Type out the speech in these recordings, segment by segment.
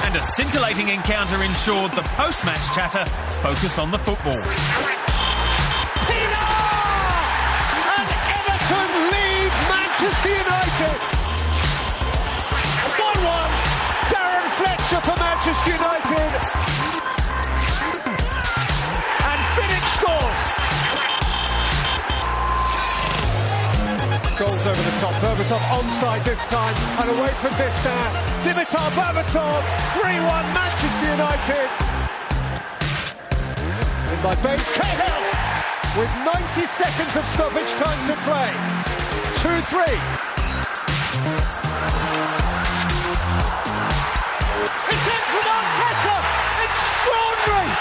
And a scintillating encounter ensured the post-match chatter focused on the football. Pienaar! And Everton lead Manchester United. 1-1. Darren Fletcher for Manchester United. And Vidic scores. Goals over the top. Berbatov onside this time. And away from this now. Dimitar Berbatov. 3-1 Manchester United. In by Ben Cahill. With 90 seconds of stoppage time to play. 2-3. It's in from Arteta. Extraordinary.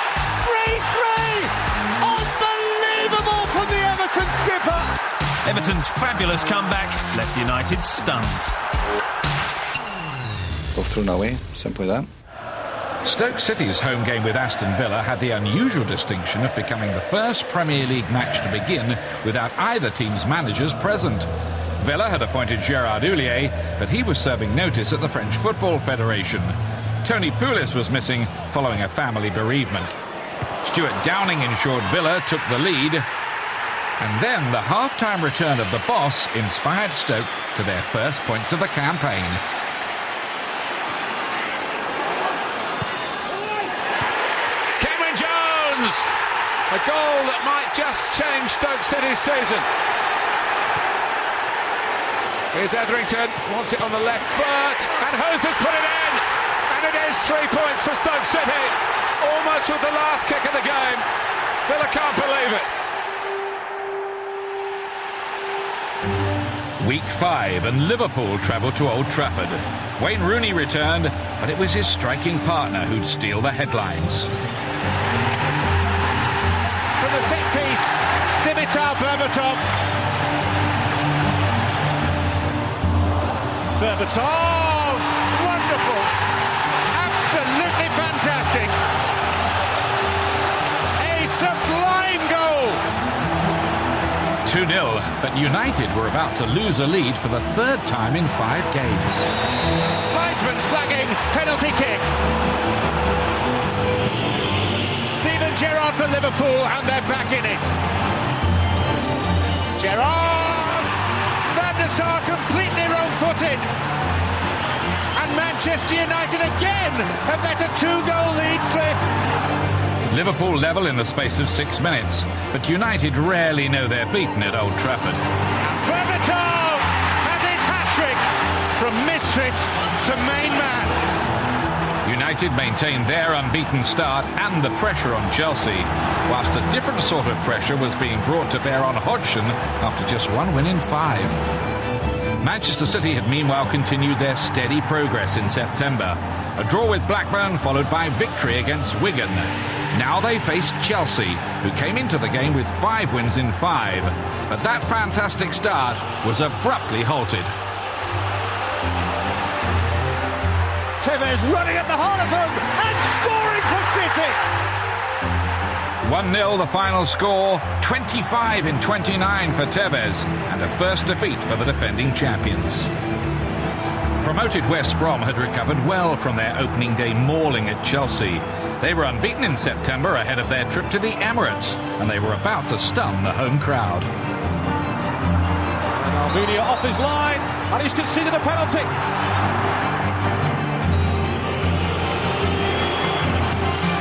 3-3. Unbelievable from the Everton skipper. Everton's fabulous comeback left United stunned. Both thrown away, simple as that. Stoke City's home game with Aston Villa had the unusual distinction of becoming the first Premier League match to begin without either team's managers present. Villa had appointed Gérard Houllier, but he was serving notice at the French Football Federation. Tony Pulis was missing following a family bereavement. Stuart Downing ensured Villa took the lead, and then the half-time return of the boss inspired Stoke to their first points of the campaign. Cameron Jones! A goal that might just change Stoke City's season. Here's Etherington, wants it on the left foot, and Huth has put it in! And it is 3 points for Stoke City, almost with the last kick of the game. Villa can't believe it. Week 5 and Liverpool travelled to Old Trafford. Wayne Rooney returned, but it was his striking partner who'd steal the headlines. From the set piece, Dimitar Berbatov. Berbatov! Wonderful! Absolutely fantastic! A sublime goal! 2-0, but United were about to lose a lead for the third time in 5 games. Weizmann's flagging, penalty kick. Steven Gerrard for Liverpool, and they're back in it. Gerrard! Van der Sar completely wrong-footed. And Manchester United again have let a 2-goal lead slip. Liverpool level in the space of 6 minutes, but United rarely know they're beaten at Old Trafford. Berbatov has his hat-trick from misfit to main man. United maintained their unbeaten start and the pressure on Chelsea, whilst a different sort of pressure was being brought to bear on Hodgson after just 1 win in 5. Manchester City had meanwhile continued their steady progress in September. A draw with Blackburn followed by victory against Wigan. Now they faced Chelsea, who came into the game with 5 wins in 5. But that fantastic start was abruptly halted. Tevez running at the heart of them and scoring for City. 1-0 the final score, 25 in 29 for Tevez, and a first defeat for the defending champions. Promoted West Brom had recovered well from their opening day mauling at Chelsea. They were unbeaten in September ahead of their trip to the Emirates, and they were about to stun the home crowd. And Almunia off his line, and he's conceded a penalty.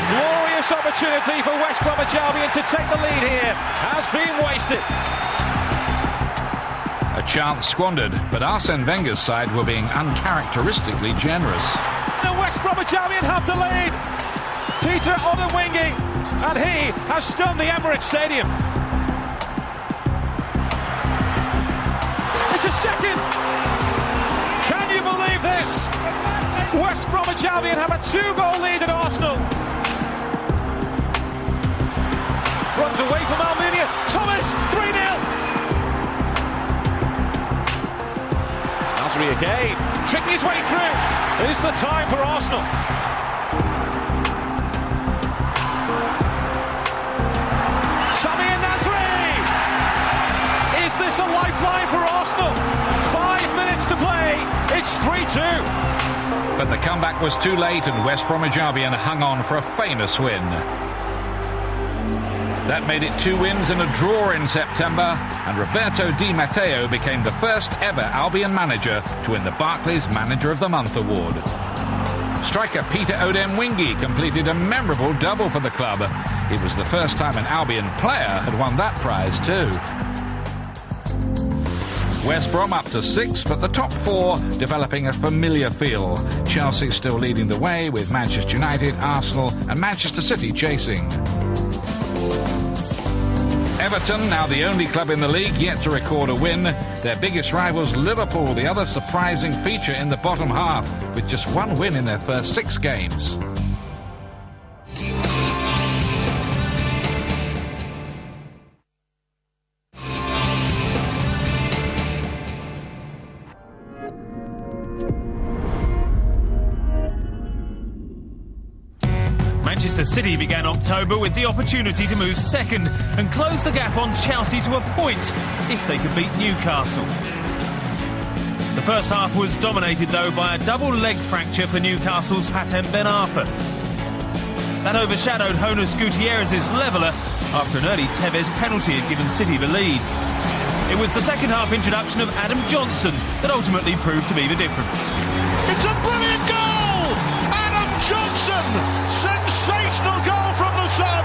Glorious opportunity for West Bromwich Albion to take the lead here has been wasted. A chance squandered, but Arsene Wenger's side were being uncharacteristically generous. And West Bromwich Albion have the lead. Peter Odemwingie, and he has stunned the Emirates Stadium. It's a second. Can you believe this? West Bromwich Albion have a 2-goal lead at Arsenal. Runs away from Almunia. Thomas, 3-0. Nasri again, tricking his way through. Is the time for Arsenal. Sami Nasri! Is this a lifeline for Arsenal? 5 minutes to play, it's 3-2. But the comeback was too late and West Bromwich Albion hung on for a famous win. That made it 2 wins and a draw in September, and Roberto Di Matteo became the first ever Albion manager to win the Barclays Manager of the Month award. Striker Peter Odemwingie completed a memorable double for the club. It was the first time an Albion player had won that prize too. West Brom up to 6th, but the top 4 developing a familiar feel. Chelsea still leading the way, with Manchester United, Arsenal and Manchester City chasing. Everton, now the only club in the league yet to record a win. Their biggest rivals, Liverpool, the other surprising feature in the bottom half, with just 1 win in their first 6 games. Manchester City began October with the opportunity to move second and close the gap on Chelsea to a point if they could beat Newcastle. The first half was dominated, though, by a double leg fracture for Newcastle's Hatem Ben Arfa. That overshadowed Jonas Gutierrez's leveller after an early Tevez penalty had given City the lead. It was the second half introduction of Adam Johnson that ultimately proved to be the difference. It's a brilliant goal! Adam Johnson! Sensational goal from the sub!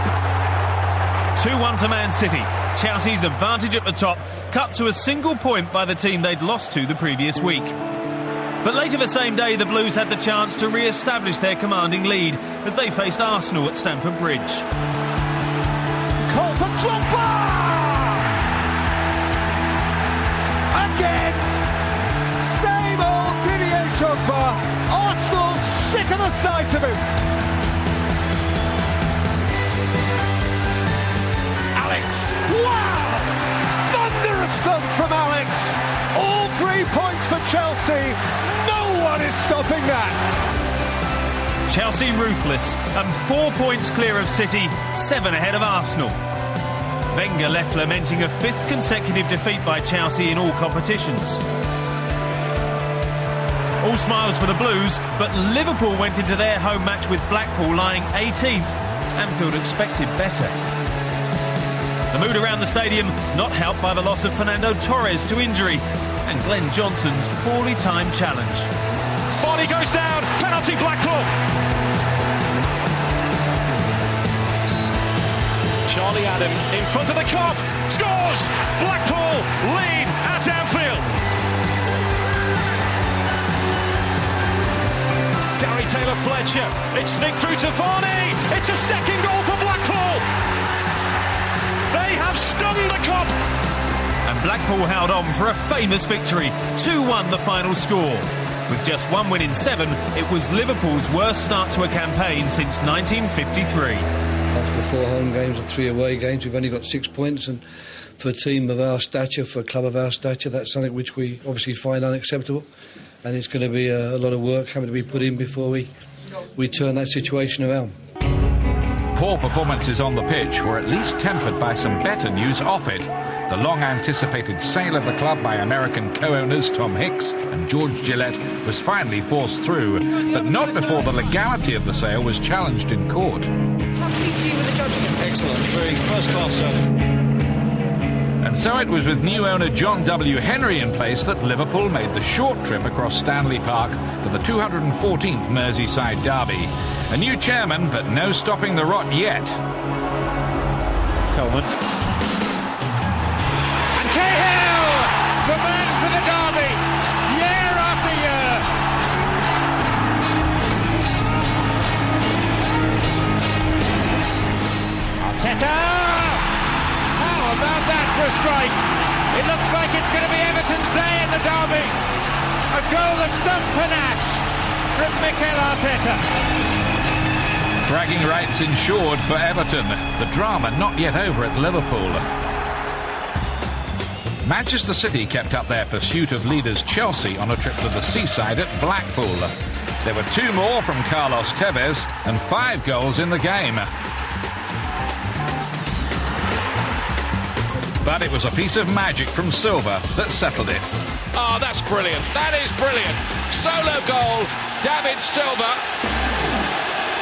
2-1 to Man City. Chelsea's advantage at the top cut to a single point by the team they'd lost to the previous week. But later the same day, the Blues had the chance to re-establish their commanding lead as they faced Arsenal at Stamford Bridge. Call for Drogba! Again! Same old Didier Drogba. Arsenal sick of the sight of him. Alex! Wow! Thunderous thump from Alex! All 3 points for Chelsea. No one is stopping that. Chelsea ruthless and 4 points clear of City, 7 ahead of Arsenal. Wenger left lamenting a 5th consecutive defeat by Chelsea in all competitions. All smiles for the Blues, but Liverpool went into their home match with Blackpool lying 18th. Anfield expected better. The mood around the stadium not helped by the loss of Fernando Torres to injury and Glenn Johnson's poorly timed challenge. Body goes down, penalty Blackpool. Charlie Adam in front of the Kop, scores! Blackpool lead at Anfield. Gary Taylor-Fletcher, it's sneaked through to Varney, it's a second goal for Blackpool. They have stung the Kop. And Blackpool held on for a famous victory, 2-1 the final score. With just 1 win in 7, it was Liverpool's worst start to a campaign since 1953. After 4 home games and 3 away games, we've only got 6 points, and for a team of our stature, for a club of our stature, that's something which we obviously find unacceptable, and it's going to be a lot of work having to be put in before we turn that situation around. Poor performances on the pitch were at least tempered by some better news off it. The long-anticipated sale of the club by American co-owners Tom Hicks and George Gillette was finally forced through, but not before the legality of the sale was challenged in court. How pleased are you with the judgment? Excellent, very first-class judgment. And so it was with new owner John W. Henry in place that Liverpool made the short trip across Stanley Park for the 214th Merseyside derby. A new chairman, but no stopping the rot yet. Coleman. And Cahill! The man for the derby, year after year. Arteta! How about that for a strike? It looks like it's going to be Everton's day in the derby. A goal of some panache from Mikel Arteta. Bragging rights ensured for Everton. The drama not yet over at Liverpool. Manchester City kept up their pursuit of leaders Chelsea on a trip to the seaside at Blackpool. There were 2 more from Carlos Tevez and 5 goals in the game. But it was a piece of magic from Silva that settled it. Oh, that's brilliant. That is brilliant. Solo goal David Silva